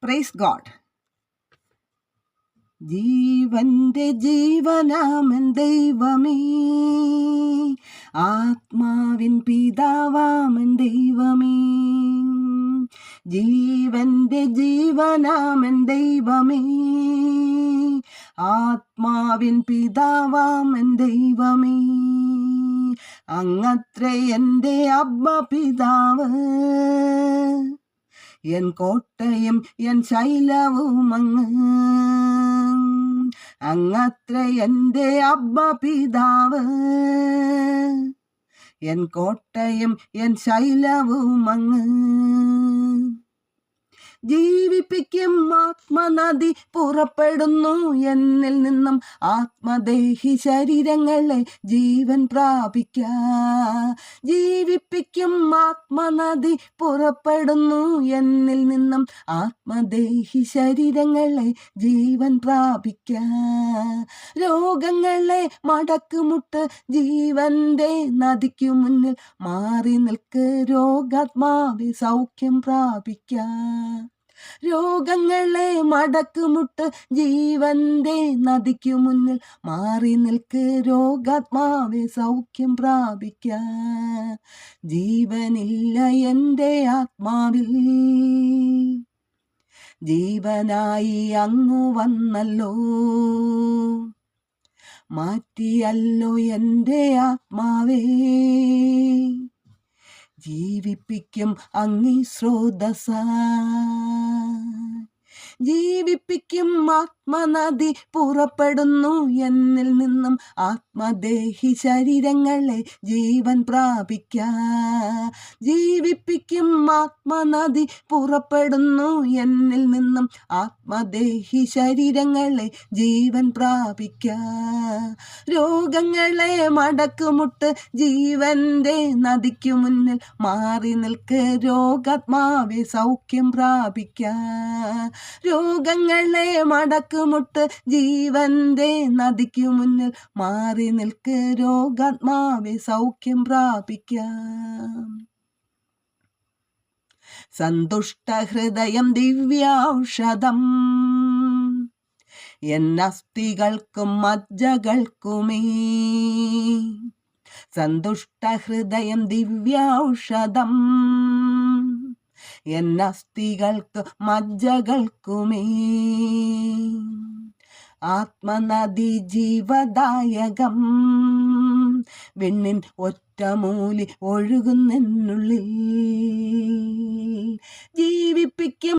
Praise God. ജീവന്റെ ജീവനാമൻ ദൈവമേ, ആത്മാവിൻ പിതാവാമൻ ദൈവമേ. ജീവന്റെ ജീവനാമൻ ദൈവമേ, ആത്മാവിൻ പിതാവാമൻ ദൈവമേ. അങ്ങത്രേ എൻ്റെ അബ്ബ പിതാവ്, എൻ കോട്ടയും എൻ ശൈലവും അങ്ങ്. അങ്ങത്രേ എൻ്റെ അബ്ബ പിതാവ്, എൻ കോട്ടയും എൻ ശൈലവും അങ്ങ്. ജീവിപ്പിക്കും ആത്മനദി പുറപ്പെടുന്നു എന്നിൽ നിന്നും, ആത്മദേഹി ശരീരങ്ങളെ ജീവൻ പ്രാപിക്കാം. ജീവിപ്പിക്കും ആത്മനദി പുറപ്പെടുന്നു എന്നിൽ നിന്നും, ആത്മദേഹി ശരീരങ്ങളെ ജീവൻ പ്രാപിക്കാം. രോഗങ്ങളെ മടക്കുമുട്ട് ജീവന്റെ നദിക്കു മുന്നിൽ മാറി നിൽക്ക്, രോഗാത്മാവെ സൗഖ്യം പ്രാപിക്കാം. രോഗങ്ങളെ മടക്കുമുട്ട് ജീവന്റെ നദിക്കു മുന്നിൽ മാറി നിൽക്ക്, രോഗാത്മാവെ സൗഖ്യം പ്രാപിക്കാം. ജീവനില്ല എൻ്റെ ആത്മാവിൽ, ജീവനായി അങ്ങു വന്നല്ലോ. മാറ്റിയല്ലോ എൻ്റെ ആത്മാവേ, ജീവിപ്പിക്കും അങ്ങി സ്രോതസ. ജീവിപ്പിക്കും ആത്മനദി പുറപ്പെടുന്നു എന്നിൽ നിന്നും, ആത്മദേഹി ശരീരങ്ങളെ ജീവൻ പ്രാപിക്കാം. ജീവിപ്പിക്കും ആത്മനദി പുറപ്പെടുന്നു എന്നിൽ നിന്നും, ആത്മദേഹി ശരീരങ്ങളെ ജീവൻ പ്രാപിക്കാം. രോഗങ്ങളെ മടക്കുമുട്ട് ജീവന്റെ നദിക്കു മുന്നിൽ മാറി നിൽക്ക്, രോഗാത്മാവെ സൗഖ്യം പ്രാപിക്കാം. രോഗങ്ങളെ മടക്കുമുട്ട് ജീവന്റെ നദിക്കു മുന്നിൽ മാറി നിൽക്ക്, രോഗാത്മാവെ സൗഖ്യം പ്രാപിക്കാം. സന്തുഷ്ട ഹൃദയം ദിവ്യൌഷധം, എന്നസ്ഥികൾക്കും മജ്ജകൾക്കുമേ. സന്തുഷ്ട ഹൃദയം ദിവ്യൌഷധം, എന്നസ്ഥികൾക്ക് മജ്ജകൾക്കുമേ. ആത്മനദി ജീവദായകം, വെണ്ണിൻ ഒറ്റമൂലി ഒഴുകുന്നെന്നുള്ളിൽ. ജീവിപ്പിക്കും